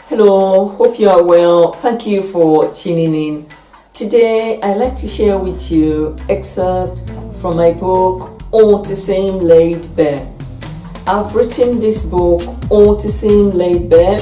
Hello, hope you are well. Thank you for tuning in. Today, I'd like to share with you excerpt from my book, Autism Laid Bare. I've written this book, Autism Laid Bare,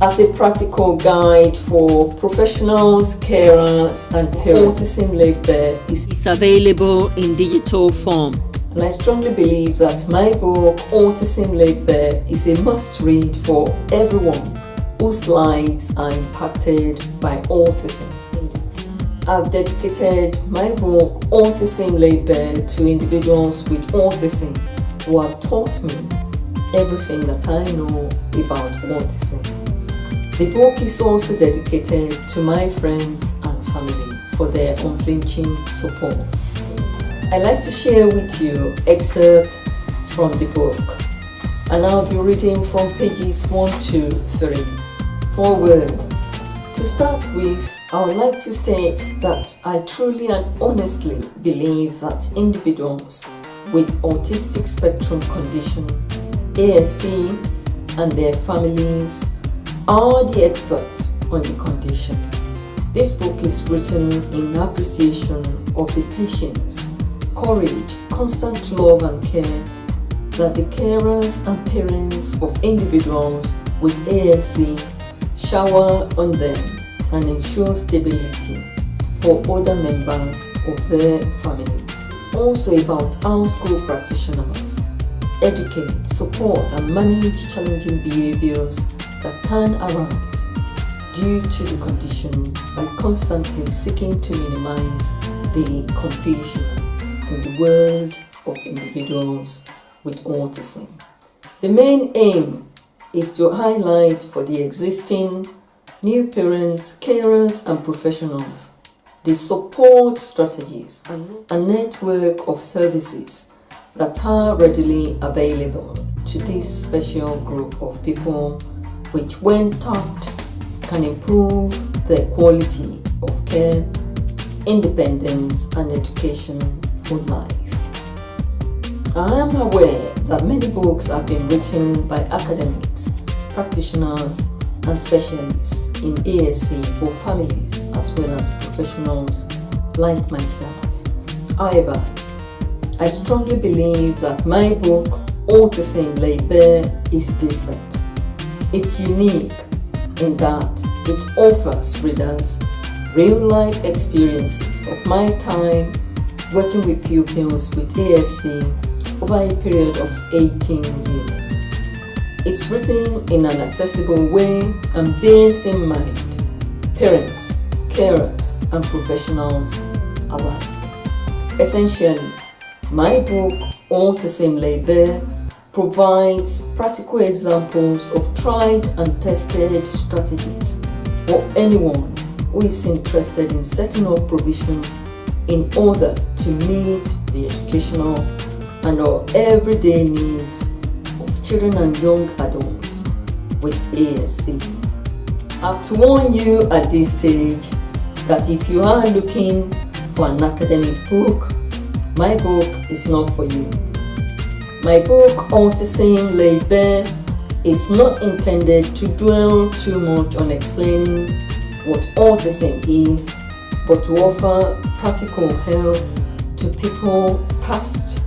as a practical guide for professionals, carers, and parents. Autism Laid Bare is available in digital form. And I strongly believe that my book, Autism Laid Bare, is a must-read for everyone whose lives are impacted by autism. I've dedicated my book, Autism Laid Bare, to individuals with autism who have taught me everything that I know about autism. The book is also dedicated to my friends and family for their unflinching support. I'd like to share with you excerpts from the book, and I'll be reading from pages 1 to 3. Forward. To start with, I would like to state that I truly and honestly believe that individuals with autistic spectrum condition, ASC, and their families are the experts on the condition. This book is written in appreciation of the patience, courage, constant love and care that the carers and parents of individuals with ASC shower on them and ensure stability for other members of their families. It's also about how school practitioners educate, support and manage challenging behaviors that can arise due to the condition by constantly seeking to minimize the confusion in the world of individuals with autism. The main aim is to highlight for the existing, new parents, carers and professionals the support strategies and network of services that are readily available to this special group of people, which when tapped can improve their quality of care, independence and education for life. I am aware that many books have been written by academics, practitioners and specialists in ASC for families as well as professionals like myself. However, I strongly believe that my book, Autism Laid Bare, is different. It's unique in that it offers readers real-life experiences of my time working with pupils with ASC over a period of 18 years. It's written in an accessible way and bears in mind parents, carers and professionals alike. Essentially, my book, Autism Laid Bare, provides practical examples of tried and tested strategies for anyone who is interested in setting up provision in order to meet the educational and our everyday needs of children and young adults with ASC. I have to warn you at this stage that if you are looking for an academic book, my book is not for you. My book, Autism Laid Bare, is not intended to dwell too much on explaining what autism is, but to offer practical help to people tasked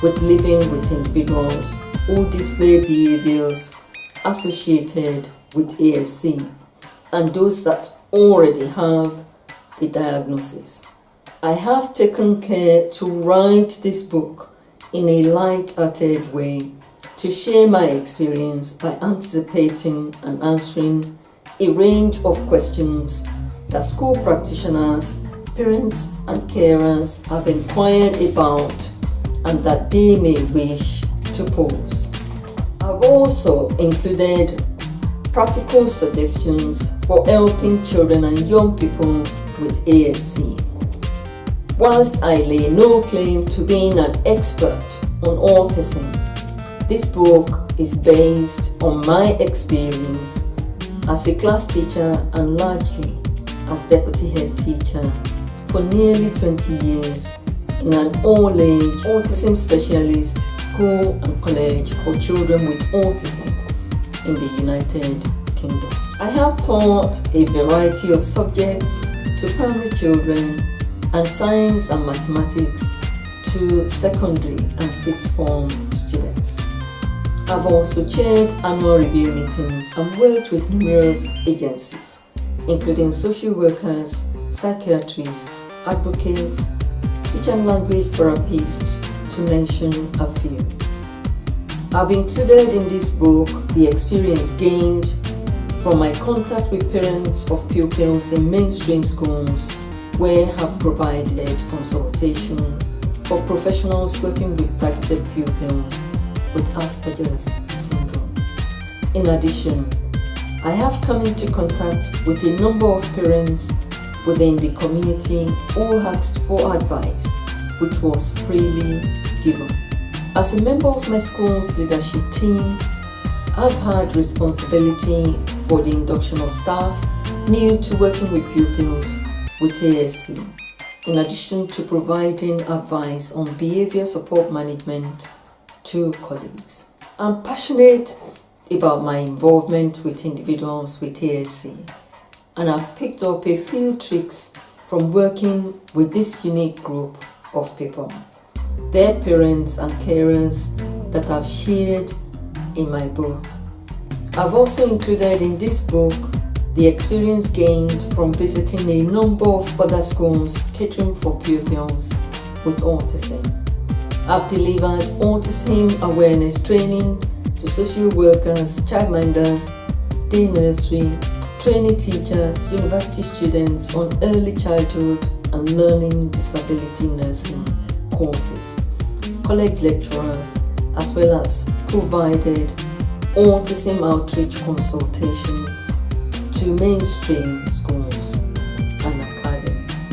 with living with individuals who display behaviors associated with ASC and those that already have the diagnosis. I have taken care to write this book in a light-hearted way to share my experience by anticipating and answering a range of questions that school practitioners, parents and carers have inquired about and that they may wish to pose. I've also included practical suggestions for helping children and young people with ASC. Whilst I lay no claim to being an expert on autism, this book is based on my experience as a class teacher and largely as deputy head teacher for nearly 20 years in an all-age autism specialist school and college for children with autism in the United Kingdom. I have taught a variety of subjects to primary children and science and mathematics to secondary and sixth form students. I've also chaired annual review meetings and worked with numerous agencies, including social workers, psychiatrists, advocates, speech and language therapists, to mention a few. I've included in this book the experience gained from my contact with parents of pupils in mainstream schools, where I have provided consultation for professionals working with targeted pupils with Asperger's syndrome. In addition, I have come into contact with a number of parents within the community who asked for advice, which was freely given. As a member of my school's leadership team, I've had responsibility for the induction of staff new to working with pupils with ASC, in addition to providing advice on behavior support management to colleagues. I'm passionate about my involvement with individuals with ASC, and I've picked up a few tricks from working with this unique group of people, their parents and carers, that I've shared in my book. I've also included in this book the experience gained from visiting a number of other schools catering for pupils with autism. I've delivered autism awareness training to social workers, childminders, day nursery, trainee teachers, university students on early childhood and learning disability nursing courses, college lecturers, as well as provided autism outreach consultation to mainstream schools and academies.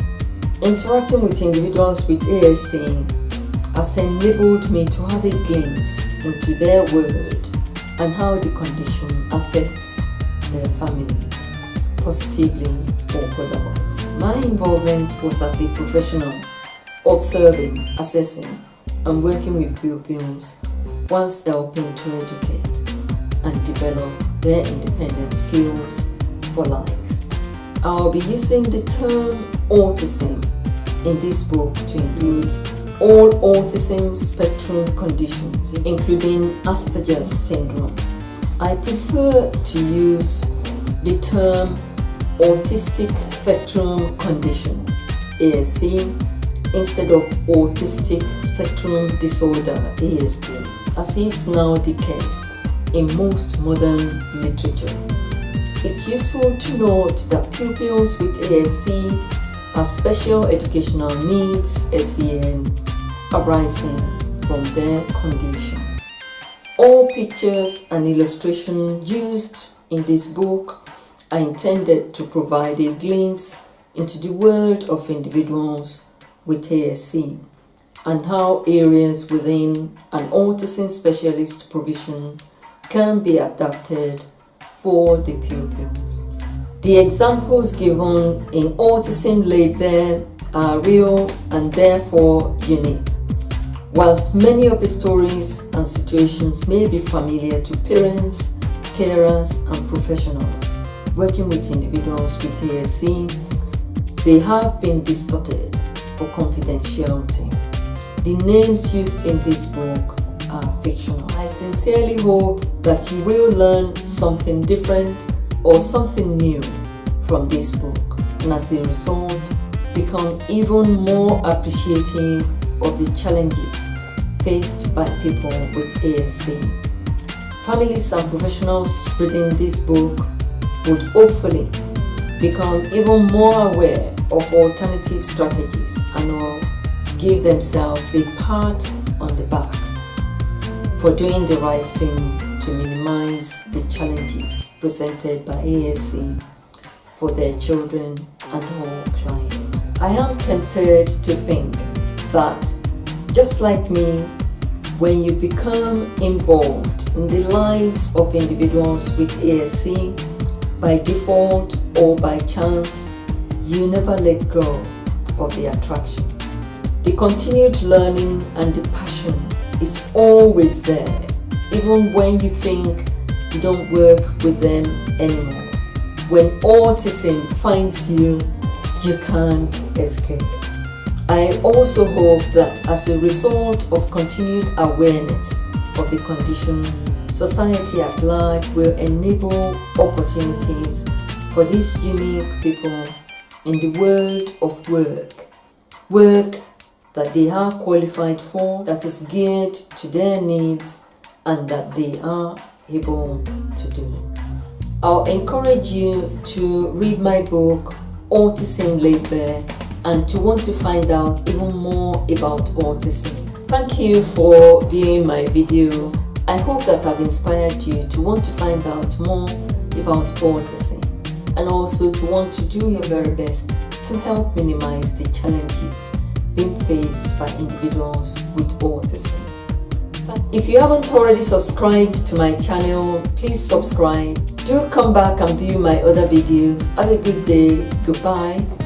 Interacting with individuals with ASC has enabled me to have a glimpse into their world and how the condition affects their families, positively or otherwise. My involvement was as a professional, observing, assessing, and working with pupils whilst helping to educate and develop their independent skills for life. I'll be using the term autism in this book to include all autism spectrum conditions, including Asperger's syndrome. I prefer to use the term autistic spectrum condition, ASC, instead of autistic spectrum disorder, ASD, as is now the case in most modern literature. It's useful to note that pupils with ASC have special educational needs, SEN, arising from their condition. All pictures and illustrations used in this book are intended to provide a glimpse into the world of individuals with ASC and how areas within an autism specialist provision can be adapted for the pupils. The examples given in Autism Laid Bare are real and therefore unique. Whilst many of the stories and situations may be familiar to parents, carers, and professionals working with individuals with ASC, they have been distorted for confidentiality. The names used in this book are fictional. I sincerely hope that you will learn something different or something new from this book, and as a result, become even more appreciative of the challenges faced by people with ASC. Families and professionals reading this book would hopefully become even more aware of alternative strategies and will give themselves a pat on the back for doing the right thing to minimize the challenges presented by ASC for their children and all clients. I am tempted to think that, just like me, when you become involved in the lives of individuals with ASC, by default or by chance, you never let go of the attraction. The continued learning and the passion is always there, even when you think you don't work with them anymore. When autism finds you, you can't escape. I also hope that as a result of continued awareness of the condition, society at large will enable opportunities for these unique people in the world of work that they are qualified for, that is geared to their needs and that they are able to do. I'll encourage you to read my book, Autism Laid Bare, and to want to find out even more about autism. Thank you for viewing my video. I hope that I've inspired you to want to find out more about autism and also to want to do your very best to help minimize the challenges being faced by individuals with autism. If you haven't already subscribed to my channel, please subscribe. Do come back and view my other videos. Have a good day. Goodbye.